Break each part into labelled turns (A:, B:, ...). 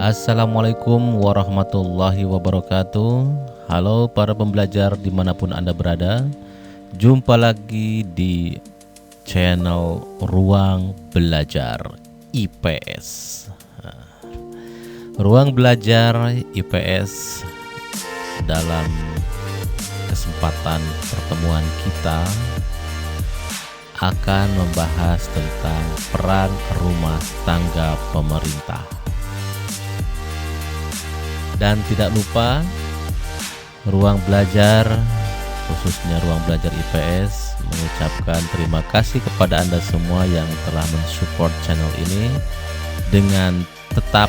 A: Assalamualaikum warahmatullahi wabarakatuh. Halo para pembelajar dimanapun Anda berada. Jumpa lagi di channel Ruang Belajar IPS. Ruang Belajar IPS dalam kesempatan pertemuan kita akan membahas tentang peran rumah tangga pemerintah. Dan tidak lupa, Ruang Belajar, khususnya Ruang Belajar IPS, mengucapkan terima kasih kepada Anda semua yang telah mensupport channel ini dengan tetap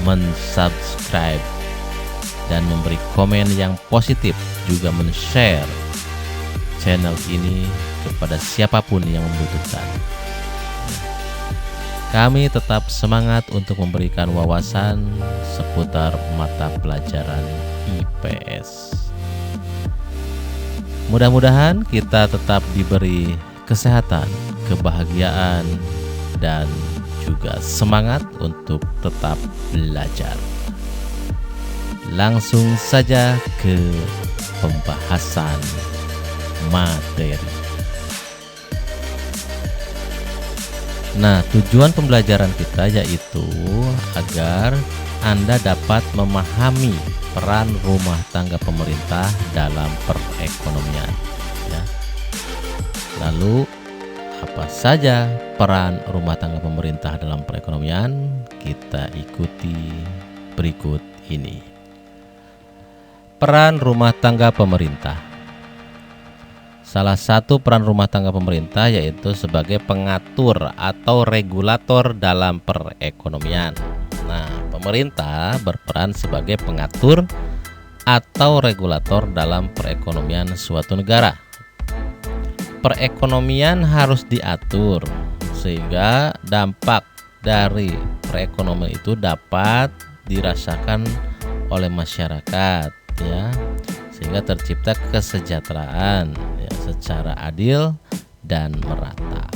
A: mensubscribe dan memberi komen yang positif, juga men-share channel ini kepada siapapun yang membutuhkan. Kami tetap semangat untuk memberikan wawasan seputar mata pelajaran IPS. Mudah-mudahan kita tetap diberi kesehatan, kebahagiaan, dan juga semangat untuk tetap belajar. Langsung saja ke pembahasan materi. Nah, tujuan pembelajaran kita yaitu agar Anda dapat memahami peran rumah tangga pemerintah dalam perekonomian. Ya. Lalu, apa saja peran rumah tangga pemerintah dalam perekonomian? Kita ikuti berikut ini. Peran rumah tangga pemerintah. Salah satu peran rumah tangga pemerintah yaitu sebagai pengatur atau regulator dalam perekonomian. Nah, pemerintah berperan sebagai pengatur atau regulator dalam perekonomian suatu negara. Perekonomian harus diatur sehingga dampak dari perekonomian itu dapat dirasakan oleh masyarakat, ya, sehingga tercipta kesejahteraan ya, secara adil dan merata.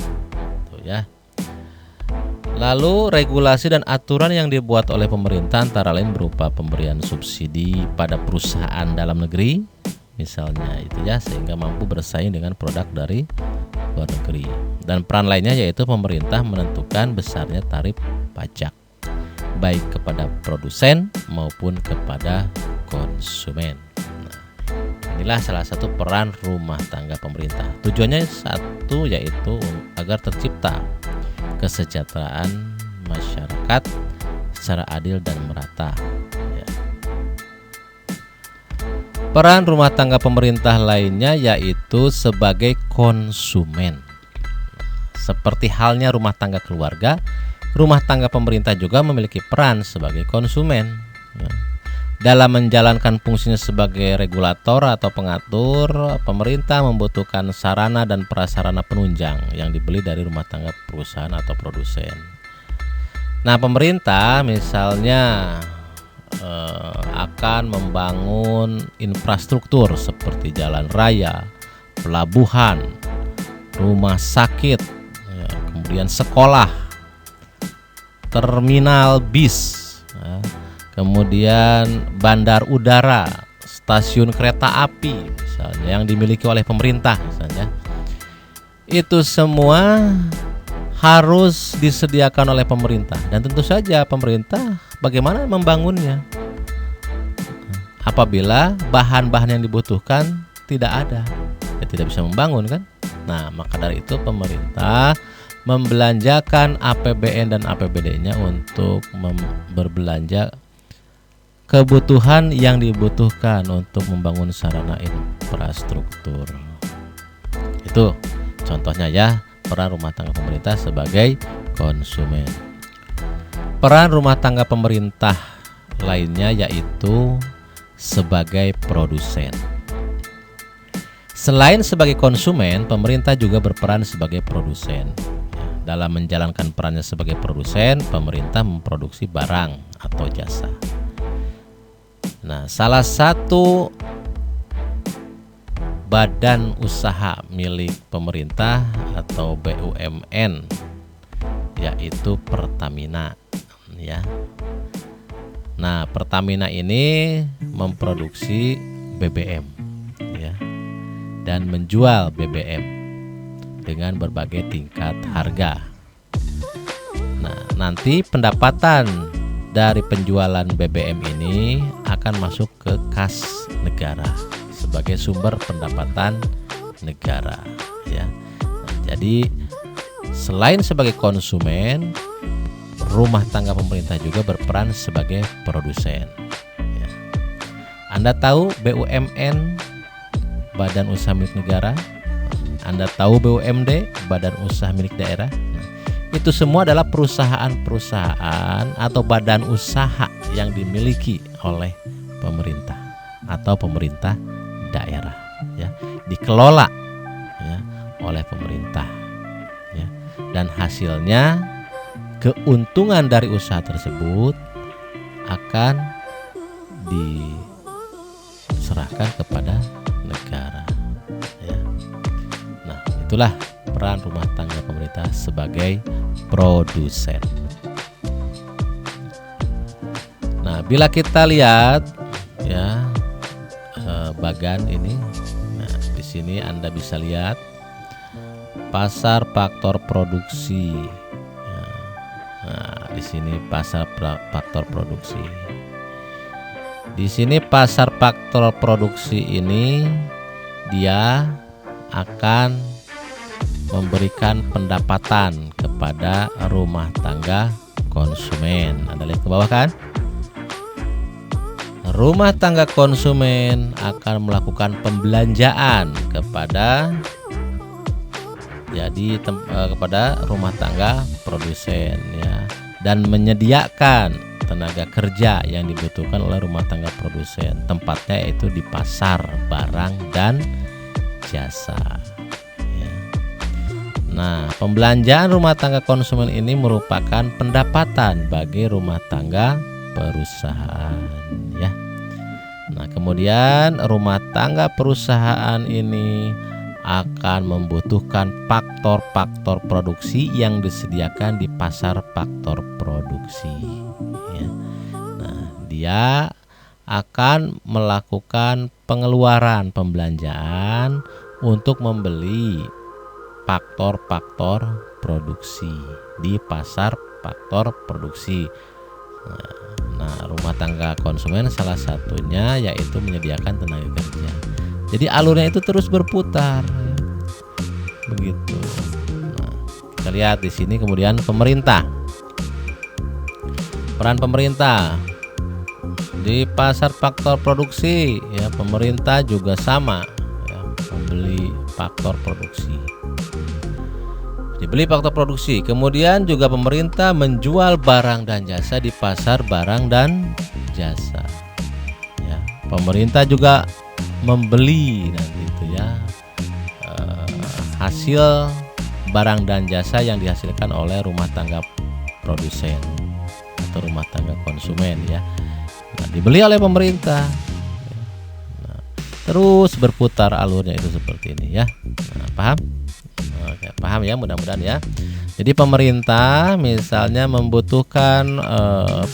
A: Tuh, ya. Lalu regulasi dan aturan yang dibuat oleh pemerintah antara lain berupa pemberian subsidi pada perusahaan dalam negeri, misalnya itu ya, sehingga mampu bersaing dengan produk dari luar negeri. Dan peran lainnya yaitu pemerintah menentukan besarnya tarif pajak baik kepada produsen maupun kepada konsumen. Inilah salah satu peran rumah tangga pemerintah. Tujuannya satu, yaitu agar tercipta kesejahteraan masyarakat secara adil dan merata. Ya. Peran rumah tangga pemerintah lainnya yaitu sebagai konsumen. Seperti halnya rumah tangga keluarga, rumah tangga pemerintah juga memiliki peran sebagai konsumen. Ya. Dalam menjalankan fungsinya sebagai regulator atau pengatur, pemerintah membutuhkan sarana dan prasarana penunjang yang dibeli dari rumah tangga perusahaan atau produsen. Nah, pemerintah misalnya akan membangun infrastruktur seperti jalan raya, pelabuhan, rumah sakit, ya, kemudian sekolah, terminal bis, ya, kemudian bandar udara, stasiun kereta api misalnya yang dimiliki oleh pemerintah misalnya. Itu semua harus disediakan oleh pemerintah, dan tentu saja pemerintah bagaimana membangunnya apabila bahan-bahan yang dibutuhkan tidak ada, ya tidak bisa membangun kan. Nah, maka dari itu pemerintah membelanjakan APBN dan APBD-nya untuk berbelanja kebutuhan yang dibutuhkan untuk membangun sarana infrastruktur. Itu contohnya ya, peran rumah tangga pemerintah sebagai konsumen. Peran rumah tangga pemerintah lainnya yaitu sebagai produsen. Selain sebagai konsumen, pemerintah juga berperan sebagai produsen. Dalam menjalankan perannya sebagai produsen, pemerintah memproduksi barang atau jasa. Nah, salah satu badan usaha milik pemerintah atau BUMN yaitu Pertamina, ya. Nah, Pertamina ini memproduksi BBM ya, dan menjual BBM dengan berbagai tingkat harga. Nah, nanti pendapatan dari penjualan BBM ini akan masuk ke kas negara sebagai sumber pendapatan negara ya. Nah, jadi selain sebagai konsumen, rumah tangga pemerintah juga berperan sebagai produsen ya. Anda tahu BUMN, Badan Usaha Milik Negara? Anda tahu BUMD, Badan Usaha Milik Daerah? Itu semua adalah perusahaan-perusahaan atau badan usaha yang dimiliki oleh pemerintah atau pemerintah daerah ya, dikelola ya oleh pemerintah ya. Dan hasilnya, keuntungan dari usaha tersebut akan diserahkan kepada negara ya. Nah, itulah peran rumah tangga pemerintah sebagai produsen. Nah, bila kita lihat ya bagan ini, nah di sini Anda bisa lihat pasar faktor produksi. Nah, di sini pasar faktor produksi. Di sini pasar faktor produksi ini dia akan memberikan pendapatan kepada rumah tangga konsumen. Anda lihat ke bawah kan? Rumah tangga konsumen akan melakukan pembelanjaan kepada kepada rumah tangga produsen ya, dan menyediakan tenaga kerja yang dibutuhkan oleh rumah tangga produsen. Tempatnya yaitu di pasar barang dan jasa ya. Nah, pembelanjaan rumah tangga konsumen ini merupakan pendapatan bagi rumah tangga perusahaan ya. Nah, kemudian rumah tangga perusahaan ini akan membutuhkan faktor-faktor produksi yang disediakan di pasar faktor produksi ya. Nah, dia akan melakukan pengeluaran pembelanjaan untuk membeli faktor-faktor produksi di pasar faktor produksi. Nah, rumah tangga konsumen salah satunya yaitu menyediakan tenaga kerja. Jadi alurnya itu terus berputar, begitu. Nah, kita lihat di sini kemudian pemerintah, peran pemerintah di pasar faktor produksi ya, pemerintah juga sama ya, membeli faktor produksi, dibeli faktor produksi. Kemudian juga pemerintah menjual barang dan jasa di pasar barang dan jasa ya. Pemerintah juga membeli nanti itu ya hasil barang dan jasa yang dihasilkan oleh rumah tangga produsen atau rumah tangga konsumen ya. Nah, dibeli oleh pemerintah. Nah, terus berputar alurnya itu seperti ini ya. Nah, paham? Oke, paham ya, mudah-mudahan ya. Jadi pemerintah misalnya membutuhkan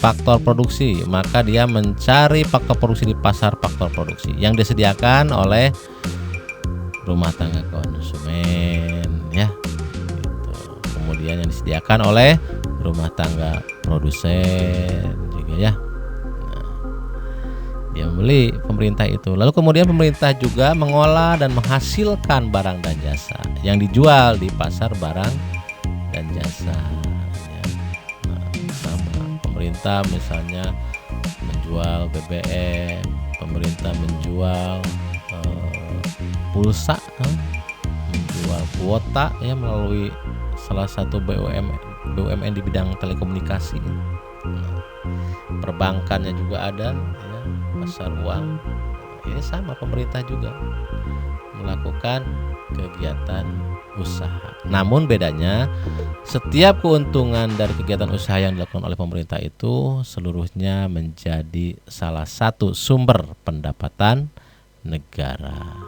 A: faktor produksi, maka dia mencari faktor produksi di pasar faktor produksi yang disediakan oleh rumah tangga konsumen ya. Gitu. Kemudian yang disediakan oleh rumah tangga produsen juga ya. Nah, dia membeli pemerintah itu. Lalu kemudian pemerintah juga mengolah dan menghasilkan barang dan jasa yang dijual di pasar barang dan jasa ya. Nah, sama pemerintah misalnya menjual BBM, pemerintah menjual menjual kuota ya melalui salah satu BUMN di bidang telekomunikasi. Nah, perbankannya juga ada ya, pasar uang. Ini sama, pemerintah juga melakukan kegiatan usaha. Namun bedanya, setiap keuntungan dari kegiatan usaha yang dilakukan oleh pemerintah itu seluruhnya menjadi salah satu sumber pendapatan negara.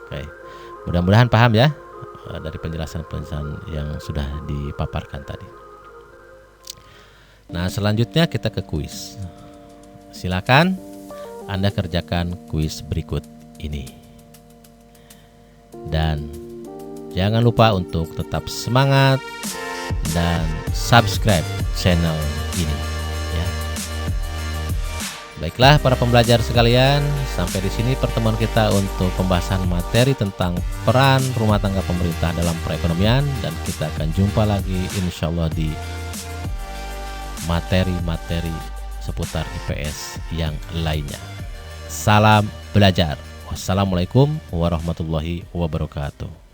A: Oke, mudah-mudahan paham ya dari penjelasan yang sudah dipaparkan tadi. Nah, selanjutnya kita ke kuis. Silakan Anda kerjakan kuis berikut ini. Dan jangan lupa untuk tetap semangat dan subscribe channel ini ya. Baiklah para pembelajar sekalian, sampai di sini pertemuan kita untuk pembahasan materi tentang peran rumah tangga pemerintah dalam perekonomian, dan kita akan jumpa lagi insyaallah di materi-materi seputar IPS yang lainnya. Salam belajar. Wassalamualaikum warahmatullahi wabarakatuh.